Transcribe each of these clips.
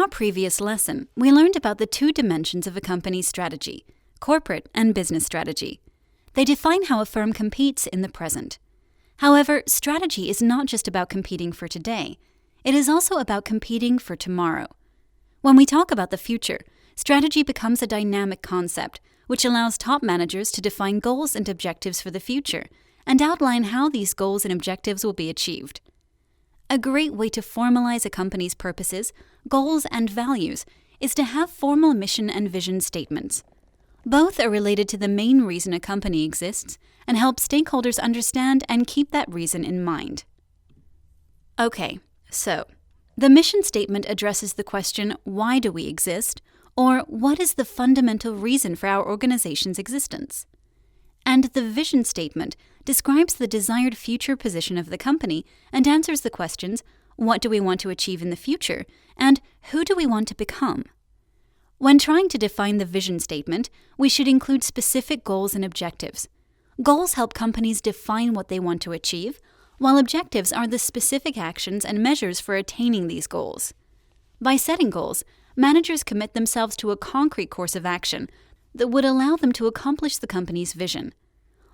our previous lesson, we learned about the two dimensions of a company's strategy, corporate and business strategy. They define how a firm competes in the present. However, strategy is not just about competing for today. It is also about competing for tomorrow. When we talk about the future, strategy becomes a dynamic concept, which allows top managers to define goals and objectives for the future and outline how these goals and objectives will be achieved. A great way to formalize a company's purposes, goals, and values is to have formal mission and vision statements. Both are related to the main reason a company exists and help stakeholders understand and keep that reason in mind. Okay, so the mission statement addresses the question, why do we exist? Or what is the fundamental reason for our organization's existence? And the vision statement describes the desired future position of the company and answers the questions, what do we want to achieve in the future, and who do we want to become? When trying to define the vision statement, we should include specific goals and objectives. Goals help companies define what they want to achieve, while objectives are the specific actions and measures for attaining these goals. By setting goals, managers commit themselves to a concrete course of action that would allow them to accomplish the company's vision.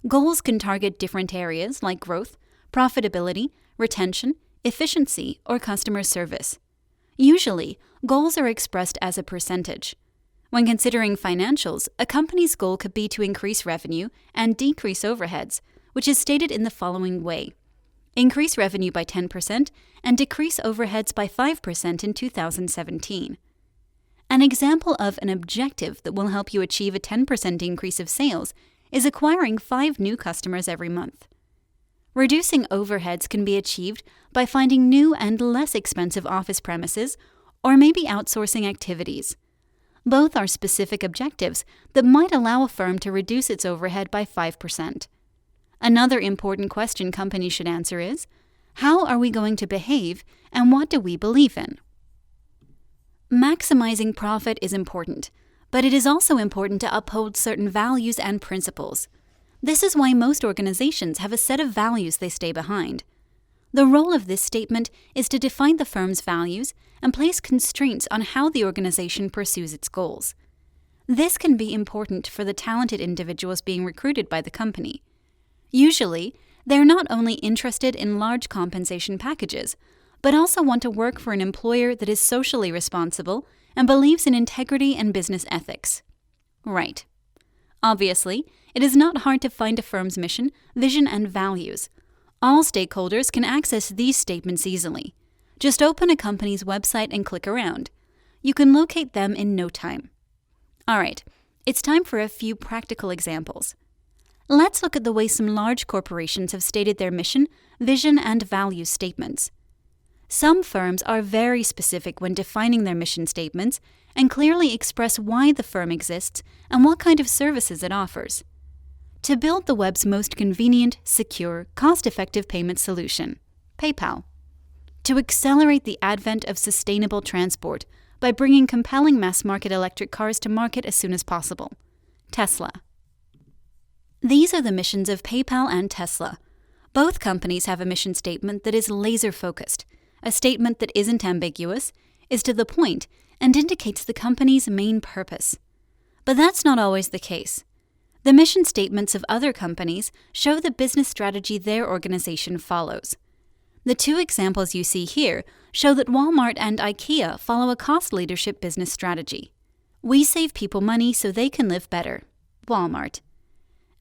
Goals can target different areas like growth, profitability, retention, efficiency, or customer service. Usually, goals are expressed as a percentage. When considering financials, a company's goal could be to increase revenue and decrease overheads, which is stated in the following way. Increase revenue by 10% and decrease overheads by 5% in 2017. An example of an objective that will help you achieve a 10% increase of sales is acquiring 5 new customers every month. Reducing overheads can be achieved by finding new and less expensive office premises or maybe outsourcing activities. Both are specific objectives that might allow a firm to reduce its overhead by 5%. Another important question companies should answer is, how are we going to behave and what do we believe in? Maximizing profit is important, but it is also important to uphold certain values and principles. This is why most organizations have a set of values they stay behind. The role of this statement is to define the firm's values and place constraints on how the organization pursues its goals. This can be important for the talented individuals being recruited by the company. Usually, they're not only interested in large compensation packages, but also want to work for an employer that is socially responsible and believes in integrity and business ethics. Right. Obviously, it is not hard to find a firm's mission, vision, and values. All stakeholders can access these statements easily. Just open a company's website and click around. You can locate them in no time. All right, it's time for a few practical examples. Let's look at the way some large corporations have stated their mission, vision, and values statements. Some firms are very specific when defining their mission statements and clearly express why the firm exists and what kind of services it offers. To build the web's most convenient, secure, cost-effective payment solution, PayPal. To accelerate the advent of sustainable transport by bringing compelling mass-market electric cars to market as soon as possible, Tesla. These are the missions of PayPal and Tesla. Both companies have a mission statement that is laser-focused, a statement that isn't ambiguous, is to the point, and indicates the company's main purpose. But that's not always the case. The mission statements of other companies show the business strategy their organization follows. The two examples you see here show that Walmart and IKEA follow a cost leadership business strategy. We save people money so they can live better. Walmart.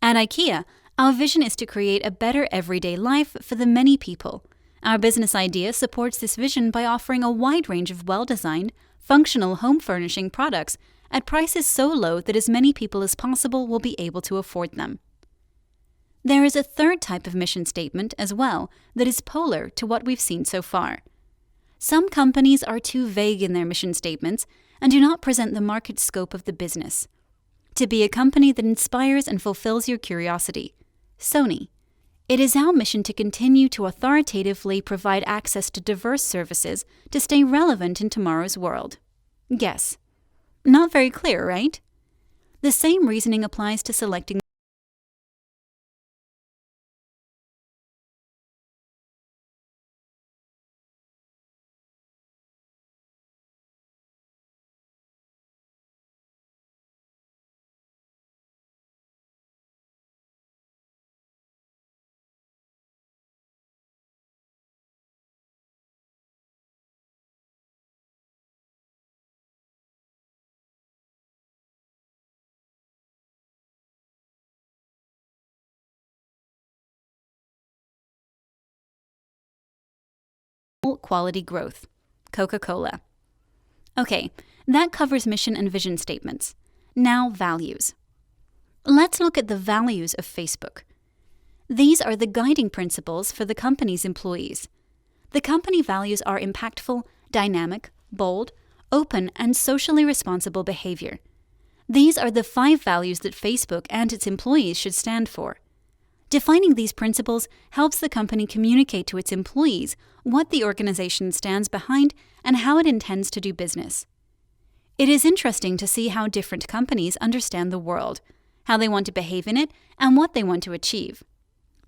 At IKEA, our vision is to create a better everyday life for the many people. Our business idea supports this vision by offering a wide range of well-designed, functional home furnishing products at prices so low that as many people as possible will be able to afford them. There is a third type of mission statement as well that is polar to what we've seen so far. Some companies are too vague in their mission statements and do not present the market scope of the business. To be a company that inspires and fulfills your curiosity. Sony. It is our mission to continue to authoritatively provide access to diverse services to stay relevant in tomorrow's world. Guess. Not very clear, right? The same reasoning applies to selecting quality growth. Coca-Cola. Okay, that covers mission and vision statements. Now, values. Let's look at the values of Facebook. These are the guiding principles for the company's employees. The company values are impactful, dynamic, bold, open, and socially responsible behavior. These are the 5 values that Facebook and its employees should stand for. Defining these principles helps the company communicate to its employees what the organization stands behind and how it intends to do business. It is interesting to see how different companies understand the world, how they want to behave in it, and what they want to achieve.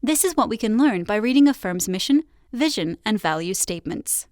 This is what we can learn by reading a firm's mission, vision, and value statements.